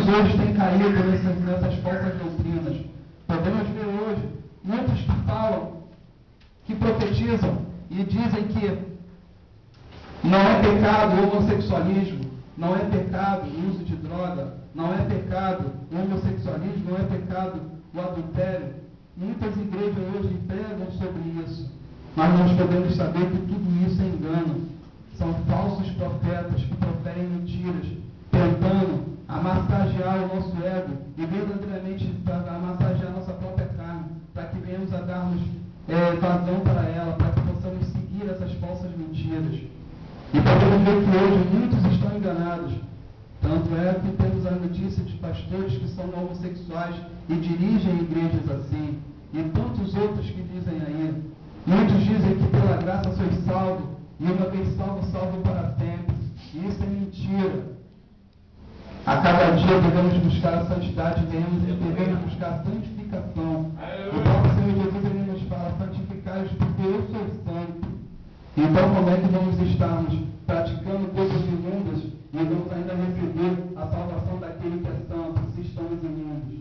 muitos hoje têm caído nessas falsas doutrinas. Podemos ver hoje muitos que falam, que profetizam e dizem que não é pecado o homossexualismo, não é pecado o uso de droga, não é pecado o homossexualismo, não é pecado o adultério. Muitas igrejas hoje pregam sobre isso, mas nós podemos saber que tudo isso é engano. São falsos profetas que proferem mentiras, tentando amassagear o nosso ego e verdadeiramente para amassagear a nossa própria carne, para que venhamos a darmos vazão para ela, para que possamos seguir essas falsas mentiras. E podemos ver que hoje muitos estão enganados. Tanto é que temos a notícia de pastores que são homossexuais e dirigem igrejas assim. E tantos outros que dizem aí. Muitos dizem que pela graça sois salvos, e uma vez salvo, salvo para sempre. E isso é mentira. A cada dia devemos buscar a santidade, devemos buscar a santificação. O próprio Senhor Jesus ele nos fala, santificai-os porque eu sou santo. Então como é que vamos estarmos praticando coisas imundas e vamos ainda receber a salvação daquele que é santo, se estamos imundos?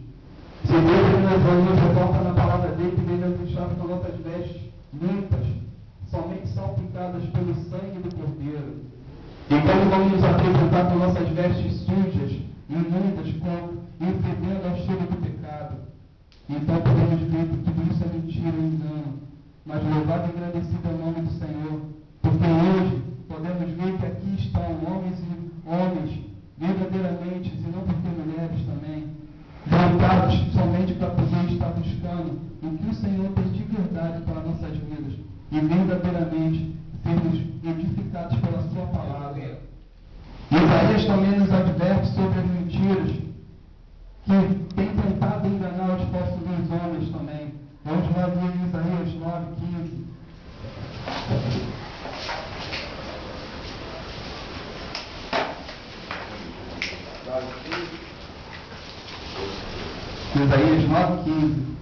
Se Deus nos revolta na palavra dele, que devemos estar com nossas vestes limpas, somente salpicadas pelo sangue do Cordeiro. E como vamos nos apresentar com nossas vestes sujas, imundas, e fedendo ao cheiro do pecado? Então podemos ver que tudo isso é mentira e engano. Mas louvado e agradecido é o nome do Senhor, porque hoje podemos ver que aqui estão homens verdadeiramente, e não porque mulheres também, voltados somente para poder estar buscando o que o Senhor tem de verdade para nossas vidas e verdadeiramente sermos edificados pela sua palavra. Isaías também nos adverte sobre as mentiras que tem tentado enganar os falsos homens também. Vamos lá ver Isaías 9:15. Isaías 9:15.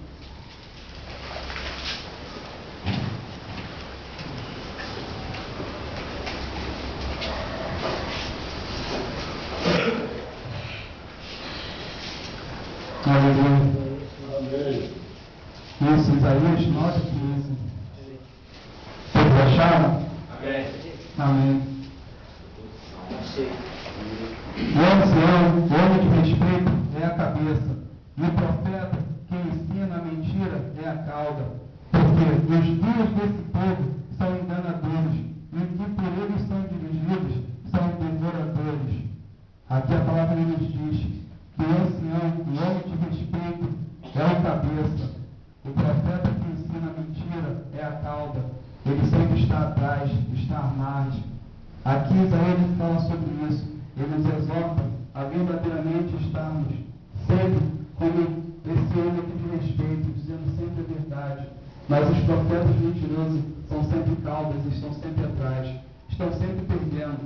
Isso, Isaías 9:15. Todos acharam? Amém. Amém. O ancião, o homem de respeito, é a cabeça, e o profeta que ensina a mentira é a cauda. Porque os dias desse povo são enganadores, e os que por eles são dirigidos são devoradores. Aqui a palavra nos diz que o ancião, o homem de respeito, é o cabeça. O profeta que ensina a mentira é a cauda. Ele sempre está atrás, está à margem. Aqui Isaías fala sobre isso. Ele nos exorta a verdadeiramente estarmos sempre como esse homem de respeito, dizendo sempre a verdade. Mas os profetas mentirosos são sempre caudas, estão sempre atrás, estão sempre perdendo.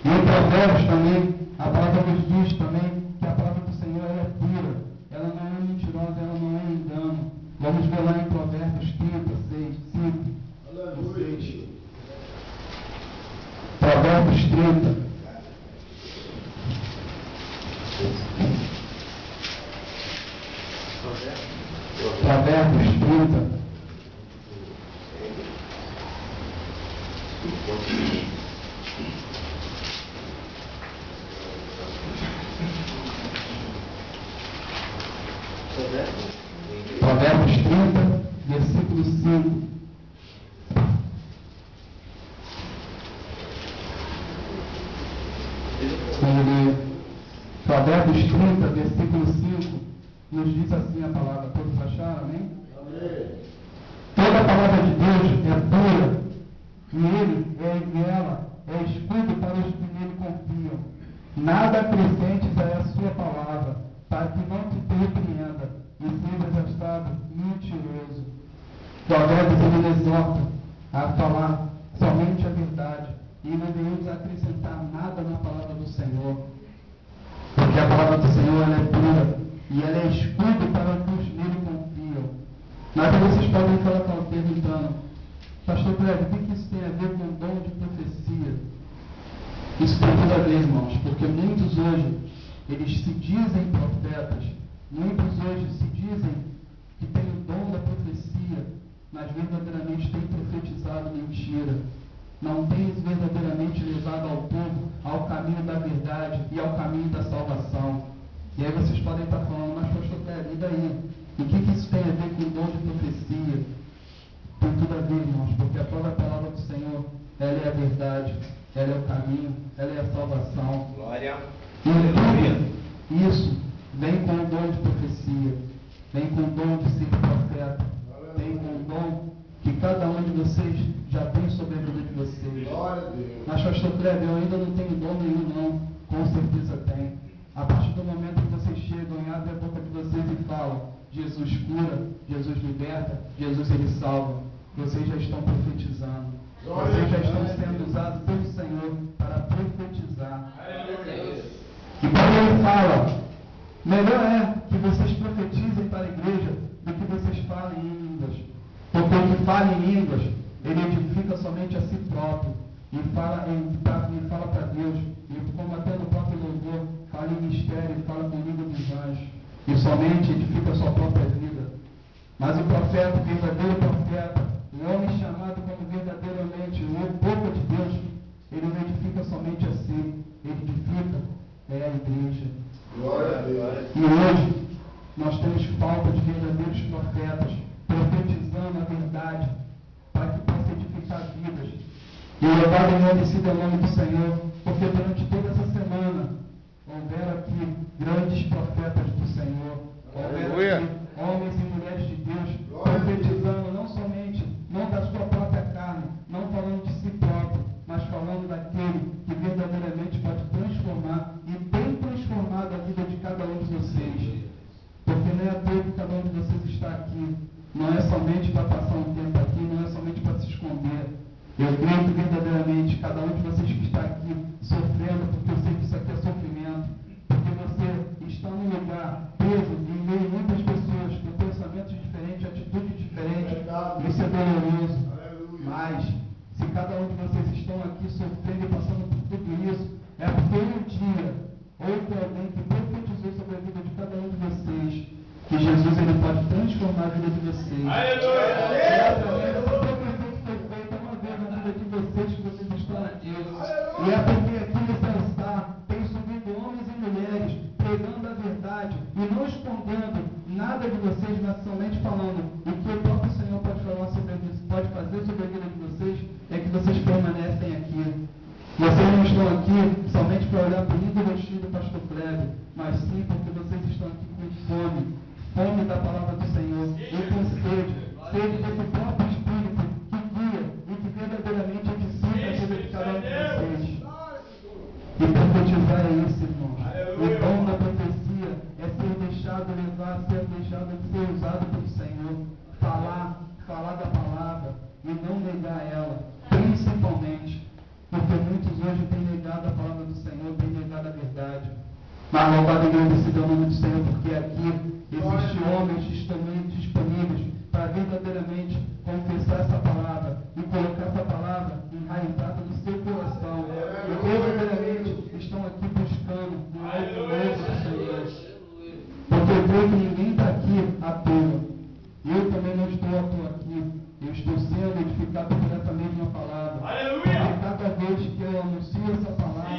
E em Provérbios também, a palavra nos diz também que a palavra do Senhor ela é pura, ela não é mentirosa, ela não é engano. Vamos ver lá em Provérbios 36, 5 e 6. Provérbios 30. Provérbios 30. Provérbios 30, versículo 5. Provérbios 30, versículo 5, nos diz assim a palavra. Todos acharam, amém? Amém. Toda a palavra de Deus é pura, e ela é escudo para os que nele confiam. Nada acrescentes a sua palavra, para que não te repreenda e sejas achado mentiroso. Provérbios ele exorta a falar somente a verdade, e não devemos acrescentar nada na palavra do Senhor. Porque a palavra do Senhor ela é pura e ela é escudo para os que nele confiam. Mas vocês podem estar perguntando, Pastor Cleber, o que isso tem a ver com o dom de profecia? Isso tem tudo a ver, irmãos, porque muitos hoje, eles se dizem profetas, muitos hoje se dizem que têm o dom da profecia, mas verdadeiramente têm profetizado mentira. Não têm verdadeiramente levado ao povo ao caminho da verdade e ao caminho da salvação. E aí vocês podem estar falando, mas pastor Cléber, e daí? O que isso tem a ver com o dom de profecia? Tem tudo a ver, irmãos, porque a própria palavra do Senhor, ela é a verdade, ela é o caminho, ela é a salvação. Glória. E isso vem com o dom de profecia, vem com o dom de ser profeta, vem com o dom que cada um de vocês já tem sobre a vida de vocês. Mas, pastor Cléber, eu ainda não tenho dom nenhum, não. Com certeza tem. A partir do momento que vocês chegam e abrem a boca de vocês e falam, Jesus cura, Jesus liberta, Jesus ele salva, vocês já estão profetizando. Vocês já estão sendo usados pelo Senhor para profetizar. E quando ele fala, melhor é que vocês profetizem para a igreja do que vocês falem em línguas. Porque o que fala em línguas, ele edifica somente a si próprio. E fala para Deus. E como até no próprio louvor, fala em mistério, fala com língua dos anjos. E somente edifica a sua própria vida. Mas o profeta, o verdadeiro profeta, o homem chamado como verdadeiramente o povo de Deus, ele não edifica somente a si, ele edifica a igreja. Glória a Deus. E hoje nós temos falta de verdadeiros profetas profetizando a verdade para que possa edificar vidas. E louvado e agradecido é o nome do Senhor, porque durante toda essa semana houveram aqui grandes profetas do Senhor. Houveram aqui homens e mulheres de Deus profetizando não somente, não da sua própria carne, não falando de si próprio, mas falando daquele que verdadeiramente pode transformar e tem transformado a vida de cada um de vocês. Porque não é à toa que cada um de vocês está aqui. Não é somente para passar um tempo aqui, não é somente para se esconder. Eu creio que verdadeiramente cada um de vocês que está aqui sofrendo, porque eu sei que isso aqui é sofrimento, porque você está num lugar preso em meio a muitas pessoas com pensamentos diferentes, atitudes diferentes, isso é doloroso. Mas, se cada um de vocês estão aqui sofrendo e passando por tudo isso, é porque um dia houve alguém que profetizou sobre a vida de cada um de vocês, que Jesus ele pode transformar a vida de vocês. De vocês que vocês estão aqui. E é porque aqui nessa está tem subido homens e mulheres pregando a verdade e não escondendo nada de vocês, mas somente falando o que o próprio Senhor pode falar sobre pode fazer sobre a vida de vocês, é que vocês permanecem aqui. Vocês não estão aqui somente para olhar para o lindo vestido do pastor Cléber, mas sim porque vocês estão aqui com fome da palavra do Senhor, e com sede desse próprio Espírito verdadeiramente edifica a vida de cada um de vocês. E profetizar é isso, irmãos. O dom da profecia é ser deixado levar, ser deixado ser usado pelo Senhor. Falar da palavra e não negar ela. Principalmente, porque muitos hoje têm negado a palavra do Senhor, têm negado a verdade. Mas louvado e agradecido é o nome do Senhor, porque aqui existem homens disponíveis para verdadeiramente confessar essa palavra e colocar essa palavra enraizada no seu coração. E verdadeiramente estão aqui buscando um novo do Senhor. Porque eu creio que ninguém está aqui à toa. Eu também não estou à toa aqui. Eu estou sendo edificado por essa mesma palavra. Porque cada vez que eu anuncio essa palavra,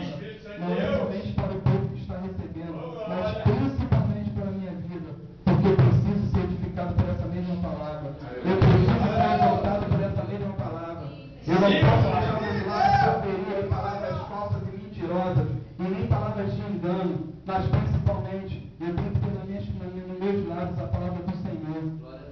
não é somente para o povo que está recebendo, mas principalmente para a minha vida. Porque eu preciso ser edificado por essa mesma palavra. Eu preciso ser exaltado por essa mesma palavra. Eu não posso achar um milagre de sabedoria em palavras falsas e mentirosas, e nem palavras de engano, mas principalmente eu tenho que ter nos meus lábios a palavra do Senhor.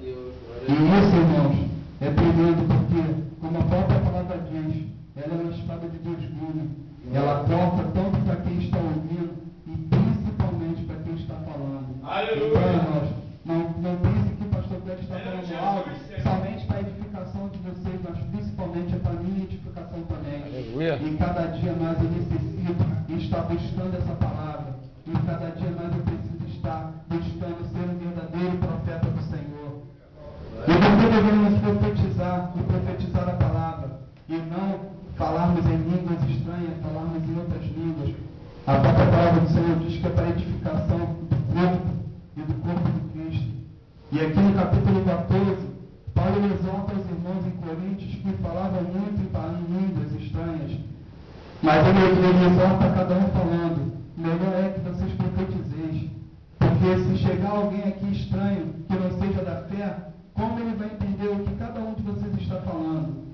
E isso, irmãos, é tremendo, porque, como a própria palavra diz, ela é uma espada de dois gumes. Ela corta tanto para quem está ouvindo e principalmente para quem está falando. Então, irmãos, não pense que o pastor Cléber está falando algo somente para a edificação de vocês, mas principalmente é para a minha edificação também. E cada dia mais eu necessito estar buscando essa palavra. E cada dia mais eu preciso estar buscando ser um verdadeiro profeta do Senhor. E porque devemos profetizar e profetizar a palavra, e não falarmos em línguas estranhas, falarmos em outras línguas. A própria palavra do Senhor diz que é para edificar ele exorta cada um falando: melhor é que vocês profetizeis, porque se chegar alguém aqui estranho, que não seja da fé, como ele vai entender o que cada um de vocês está falando?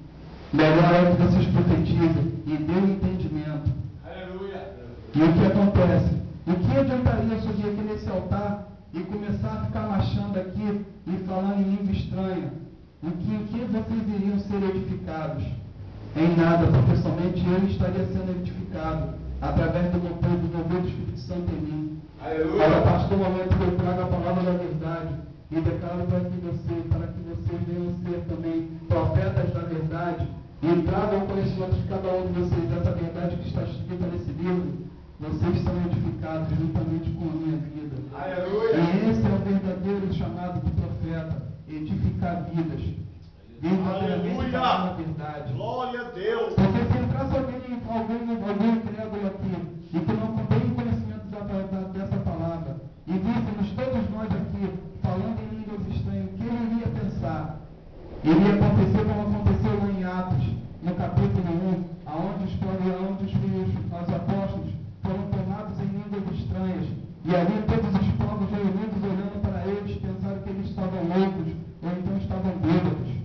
Melhor é que vocês profetizem e dê um entendimento. Aleluia. E o que acontece? O que adiantaria eu subir aqui nesse altar e começar a ficar marchando aqui e falando em língua estranha? O que vocês iriam ser edificados? Em nada, porque somente eu estaria sendo edificado através do mover do Espírito Santo em mim. Aleluia. Mas a partir do momento que eu trago a palavra da verdade e declaro para que vocês venham ser também profetas da verdade e tragam o conhecimento de cada um de vocês dessa verdade que está escrita nesse livro, vocês são edificados juntamente com a minha vida. Aleluia. E esse é o verdadeiro chamado de profeta, edificar vidas. Verdadeiramente falar a verdade. Glória a Deus. Porque se entrasse alguém incrédulo aqui e que não tem conhecimento dessa palavra e víssemos todos nós aqui falando em línguas estranhas, o que ele iria pensar? Iria acontecer como aconteceu lá em Atos, no capítulo 1, onde os apóstolos foram tomados em línguas estranhas e ali todos os povos reunidos olhando para eles pensaram que eles estavam loucos ou então estavam bêbados.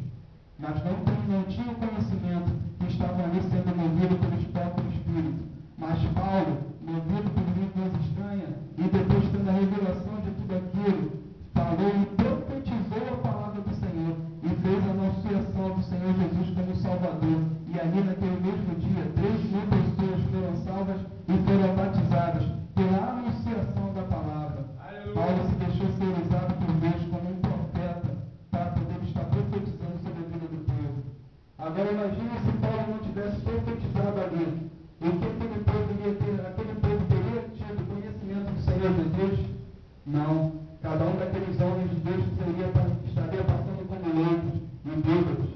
Mas não tinham conhecimento que estavam ali sendo movidos pelo próprio Espírito. Mas Paulo, movido por línguas estranhas, e depois tendo a revelação de tudo aquilo, falou e profetizou a palavra do Senhor, e fez a anunciação do Senhor Jesus como Salvador. E ali naquele mesmo dia, 3.000 pessoas foram salvas e foram batizadas pela anunciação da palavra. Aleluia. Paulo se deixou ser usado por Deus como um profeta para poder estar profetizando sobre a vida do povo. Agora imagine se Paulo não tivesse profetizado ali. O que aquele povo teria tido conhecimento do Senhor Jesus? Não. Cada um daqueles homens de Deus estaria passando como loucos e bêbados.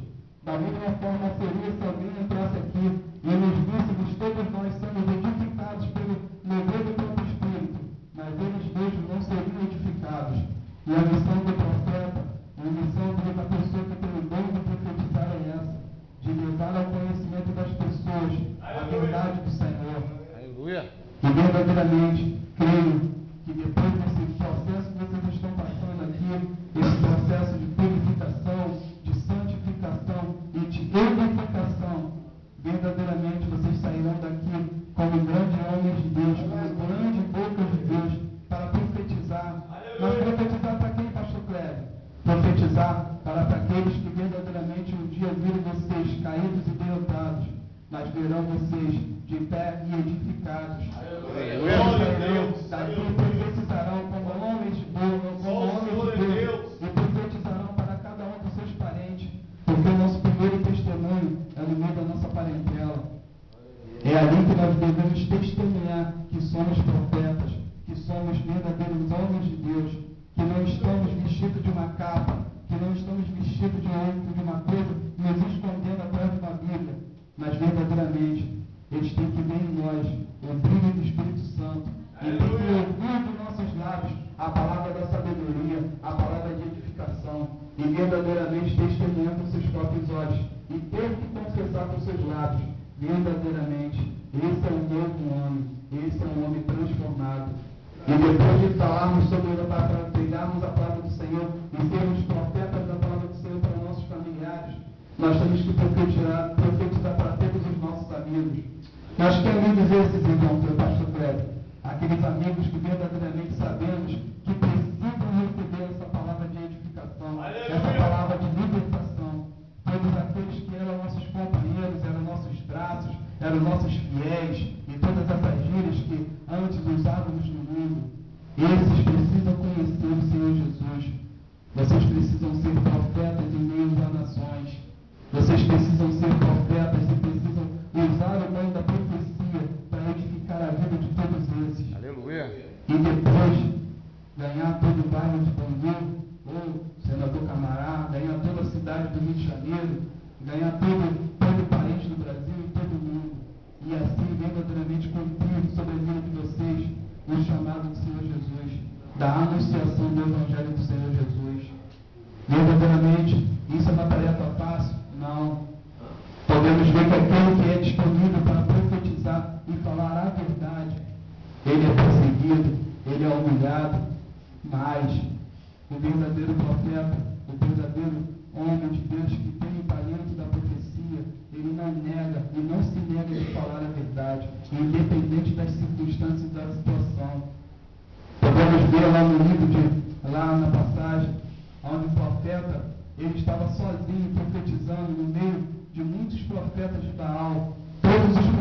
Da mesma forma seria se alguém entrasse aqui e nos víssemos todos nós sendo edificados pelo mover do próprio Espírito, mas eles mesmos não seriam edificados. E a missão do profeta, a missão da pessoa que tem o dom de profetizar é essa, de levar ao conhecimento das pessoas a verdade do Senhor. Aleluia. E verdadeiramente creio que depois desse processo que vocês estão passando aqui, esse processo de purificação, de santificação e de edificação, verdadeiramente vocês sairão daqui como grandes homens de Deus, como grandes bocas de Deus, para profetizar. Mas profetizar para quem, pastor Cléber? Profetizar para aqueles que verdadeiramente um dia viram vocês caídos e derrotados, mas verão vocês de pé e edificados. Daqui profetizarão como homens de Deus, e profetizarão para cada um dos seus parentes, porque o nosso primeiro testemunho é no meio da nossa parentela. É ali que nós devemos testemunhar que somos profetas, que somos verdadeiros homens de Deus, que não estamos vestidos de uma capa, que não estamos vestidos de uma coisa, nos escondendo atrás de uma Bíblia, mas verdadeiramente eles têm que ver em nós o brilho do Espírito Santo, e tem que ouvir dos nossos lábios a palavra da sabedoria, a palavra de edificação, e verdadeiramente testemunhar com seus próprios olhos, e ter que confessar com seus lábios, verdadeiramente, esse é um novo homem, esse é um homem transformado. E depois de falarmos sobre para pregarmos a palavra do Senhor e sermos profetas da palavra do Senhor para nossos familiares, nós temos que profetizar para todos os nossos amigos. Nós queremos dizer esses irmãos, meu pastor Cléber, aqueles amigos que verdadeiramente sabemos que precisam receber essa palavra de edificação, essa palavra de libertação. Todos aqueles que eram nossos companheiros, eram nossos braços, eram nossos fiéis, e todas essas gírias que antes usávamos no mundo, esses precisam conhecer o Senhor Jesus. Vocês precisam ser profetas em meio às nações. Vocês precisam ser profetas e precisam usar o dom da profecia para edificar a vida de todos esses. Aleluia. E depois ganhar todo o bairro de Bangu, ou Senador Camará, ganhar toda a cidade do Rio de Janeiro, ganhar todo parente do Brasil e todo mundo. E assim verdadeiramente cumprir sobre a vida de vocês o chamado do Senhor Jesus, da anunciação do Evangelho do Senhor Jesus. Verdadeiramente, isso é uma tarefa fácil? Não. Podemos ver que aquele que é disponível para profetizar e falar Mas o verdadeiro profeta, o verdadeiro homem de Deus que tem o talento da profecia, ele não nega e não se nega de falar a verdade, independente das circunstâncias e da situação. Podemos ver lá no livro, lá na passagem, onde o profeta, ele estava sozinho profetizando no meio de muitos profetas de Baal. Todos os